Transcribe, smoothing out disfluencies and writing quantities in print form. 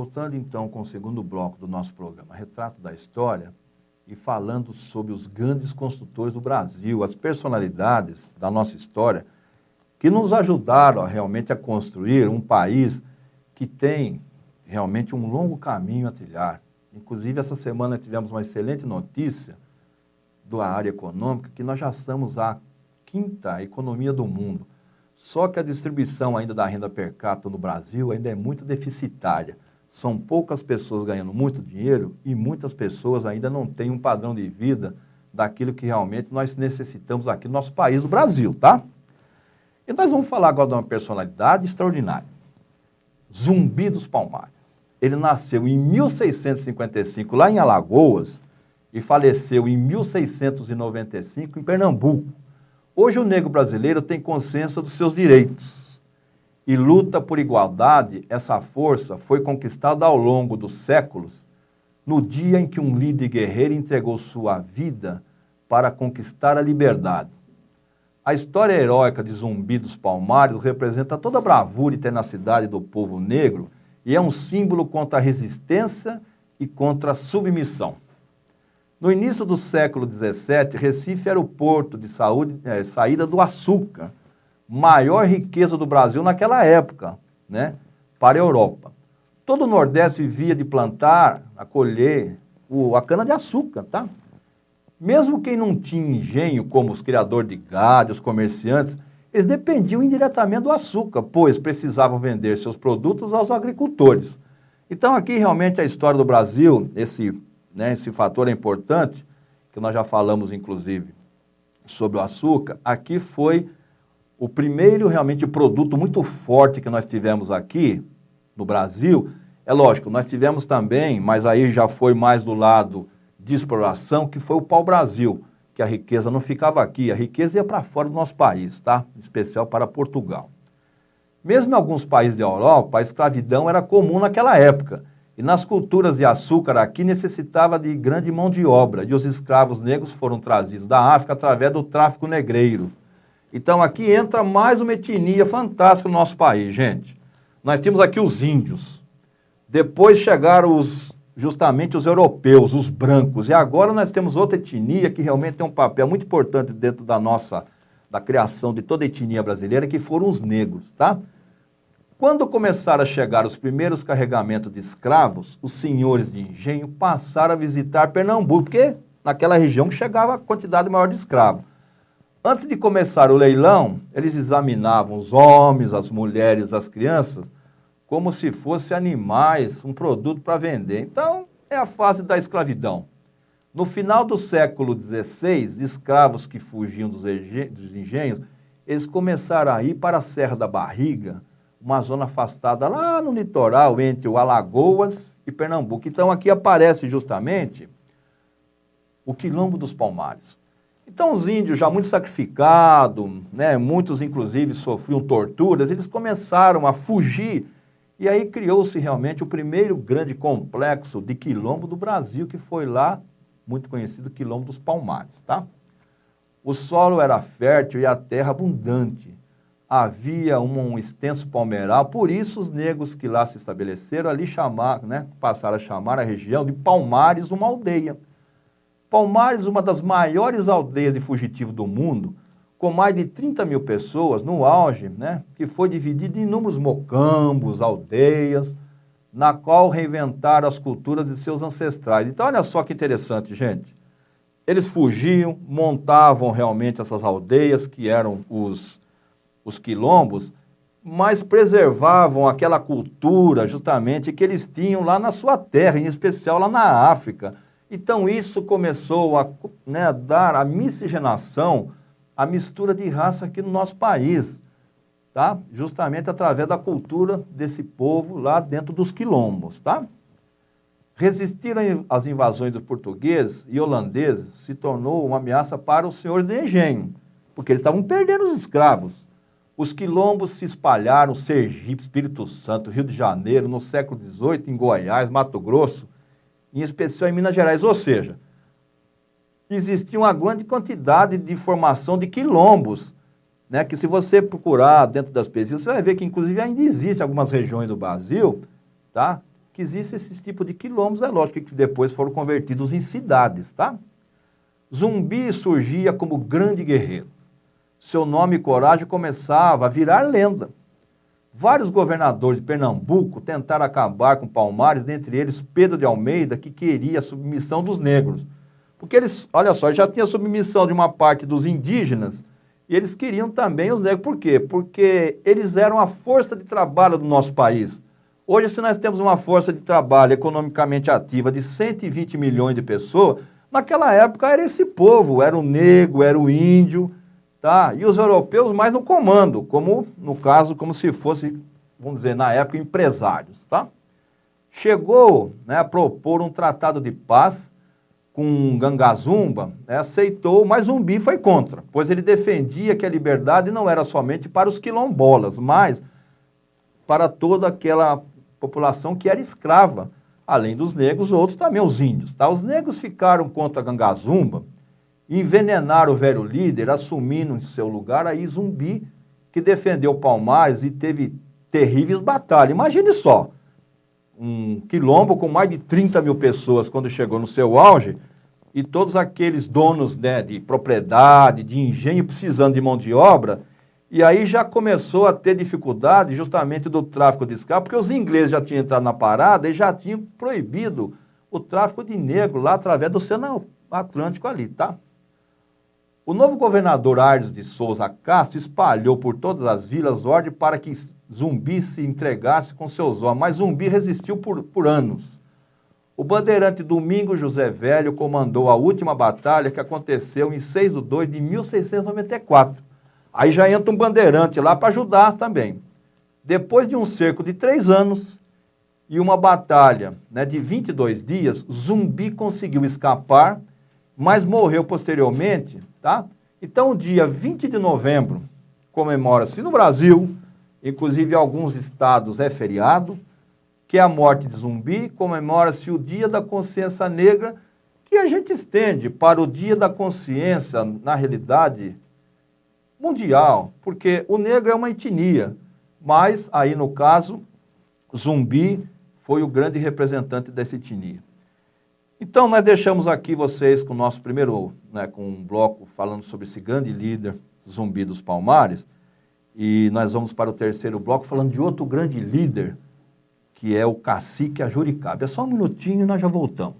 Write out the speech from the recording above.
Voltando então com o segundo bloco do nosso programa, Retrato da História, e falando sobre os grandes construtores do Brasil, as personalidades da nossa história, que nos ajudaram realmente a construir um país que tem realmente um longo caminho a trilhar. Inclusive, essa semana tivemos uma excelente notícia da área econômica, que nós já estamos a quinta economia do mundo. Só que a distribuição ainda da renda per capita no Brasil ainda é muito deficitária. São poucas pessoas ganhando muito dinheiro e muitas pessoas ainda não têm um padrão de vida daquilo que realmente nós necessitamos aqui no nosso país, o Brasil, tá? E nós vamos falar agora de uma personalidade extraordinária. Zumbi dos Palmares. Ele nasceu em 1655 lá em Alagoas e faleceu em 1695 em Pernambuco. Hoje o negro brasileiro tem consciência dos seus direitos e luta por igualdade. Essa força foi conquistada ao longo dos séculos, no dia em que um líder guerreiro entregou sua vida para conquistar a liberdade. A história heróica de Zumbi dos Palmares representa toda a bravura e tenacidade do povo negro e é um símbolo contra a resistência e contra a submissão. No início do século XVII, Recife era o porto de saída do açúcar, maior riqueza do Brasil naquela época, né, para a Europa. Todo o Nordeste vivia de plantar, a colher a cana-de-açúcar, tá? Mesmo quem não tinha engenho, como os criadores de gado, os comerciantes, eles dependiam indiretamente do açúcar, pois precisavam vender seus produtos aos agricultores. Então, aqui realmente a história do Brasil, esse fator é importante, que nós já falamos, inclusive, sobre o açúcar. Aqui foi o primeiro realmente produto muito forte que nós tivemos aqui no Brasil. É lógico, nós tivemos também, mas aí já foi mais do lado de exploração, que foi o pau-brasil, que a riqueza não ficava aqui, a riqueza ia para fora do nosso país, tá? Em especial para Portugal. Mesmo em alguns países da Europa, a escravidão era comum naquela época, e nas culturas de açúcar aqui necessitava de grande mão de obra, e os escravos negros foram trazidos da África através do tráfico negreiro. Então aqui entra mais uma etnia fantástica no nosso país, gente. Nós temos aqui os índios, depois chegaram justamente os europeus, os brancos, e agora nós temos outra etnia que realmente tem um papel muito importante dentro da criação de toda a etnia brasileira, que foram os negros, tá? Quando começaram a chegar os primeiros carregamentos de escravos, os senhores de engenho passaram a visitar Pernambuco, porque naquela região chegava a quantidade maior de escravos. Antes de começar o leilão, eles examinavam os homens, as mulheres, as crianças, como se fossem animais, um produto para vender. Então, é a fase da escravidão. No final do século XVI, escravos que fugiam dos engenhos, eles começaram a ir para a Serra da Barriga, uma zona afastada lá no litoral, entre o Alagoas e Pernambuco. Então, aqui aparece justamente o Quilombo dos Palmares. Então, os índios, já muito sacrificados, né, muitos, inclusive, sofriam torturas, eles começaram a fugir. E aí criou-se realmente o primeiro grande complexo de quilombo do Brasil, que foi lá, muito conhecido, Quilombo dos Palmares, tá? O solo era fértil e a terra abundante. Havia um extenso palmeiral, por isso os negros que lá se estabeleceram ali passaram a chamar a região de Palmares, uma aldeia. Palmares, uma das maiores aldeias de fugitivo do mundo, com mais de 30 mil pessoas no auge, né, que foi dividido em inúmeros mocambos, aldeias, na qual reinventaram as culturas de seus ancestrais. Então, olha só que interessante, gente. Eles fugiam, montavam realmente essas aldeias, que eram os quilombos, mas preservavam aquela cultura, justamente, que eles tinham lá na sua terra, em especial lá na África. Então, isso começou a dar a miscigenação, a mistura de raça aqui no nosso país, tá? Justamente através da cultura desse povo lá dentro dos quilombos, tá? Resistir às invasões dos portugueses e holandeses se tornou uma ameaça para os senhores de engenho, porque eles estavam perdendo os escravos. Os quilombos se espalharam, Sergipe, Espírito Santo, Rio de Janeiro, no século XVIII, em Goiás, Mato Grosso, em especial em Minas Gerais, ou seja, existia uma grande quantidade de formação de quilombos, né, que se você procurar dentro das pesquisas, você vai ver que inclusive ainda existem algumas regiões do Brasil, tá, que existem esses tipos de quilombos, é lógico que depois foram convertidos em cidades, tá? Zumbi surgia como grande guerreiro. Seu nome e coragem começava a virar lenda. Vários governadores de Pernambuco tentaram acabar com Palmares, dentre eles Pedro de Almeida, que queria a submissão dos negros. Porque eles, olha só, já tinha submissão de uma parte dos indígenas, e eles queriam também os negros. Por quê? Porque eles eram a força de trabalho do nosso país. Hoje, se nós temos uma força de trabalho economicamente ativa de 120 milhões de pessoas, naquela época era esse povo, era o negro, era o índio, tá? E os europeus mais no comando, como no caso, como se fosse, vamos dizer, na época, empresários, tá? Chegou, né, a propor um tratado de paz com Gangazumba, né, aceitou, mas Zumbi foi contra, pois ele defendia que a liberdade não era somente para os quilombolas, mas para toda aquela população que era escrava, além dos negros, outros também, os índios, tá? Os negros ficaram contra Gangazumba, envenenaram o velho líder, assumindo em seu lugar aí Zumbi, que defendeu Palmares e teve terríveis batalhas. Imagine só, um quilombo com mais de 30 mil pessoas quando chegou no seu auge, e todos aqueles donos, né, de propriedade, de engenho, precisando de mão de obra, e aí já começou a ter dificuldade justamente do tráfico de escravos, porque os ingleses já tinham entrado na parada e já tinham proibido o tráfico de negro lá através do Oceano Atlântico ali, tá? O novo governador Ardes de Souza Castro espalhou por todas as vilas ordem para que Zumbi se entregasse com seus homens, mas Zumbi resistiu por anos. O bandeirante Domingos José Velho comandou a última batalha que aconteceu em 6 de 2 de 1694. Aí já entra um bandeirante lá para ajudar também. Depois de um cerco de 3 anos e uma batalha, né, de 22 dias, Zumbi conseguiu escapar, mas morreu posteriormente, tá? Então, o dia 20 de novembro comemora-se no Brasil, inclusive em alguns estados é feriado, que é a morte de Zumbi, comemora-se o Dia da Consciência Negra, que a gente estende para o Dia da Consciência, na realidade, mundial, porque o negro é uma etnia, mas aí no caso, Zumbi foi o grande representante dessa etnia. Então nós deixamos aqui vocês com o nosso primeiro, né, com um bloco falando sobre esse grande líder, Zumbi dos Palmares, e nós vamos para o terceiro bloco falando de outro grande líder, que é o cacique Ajuricaba. É só um minutinho e nós já voltamos.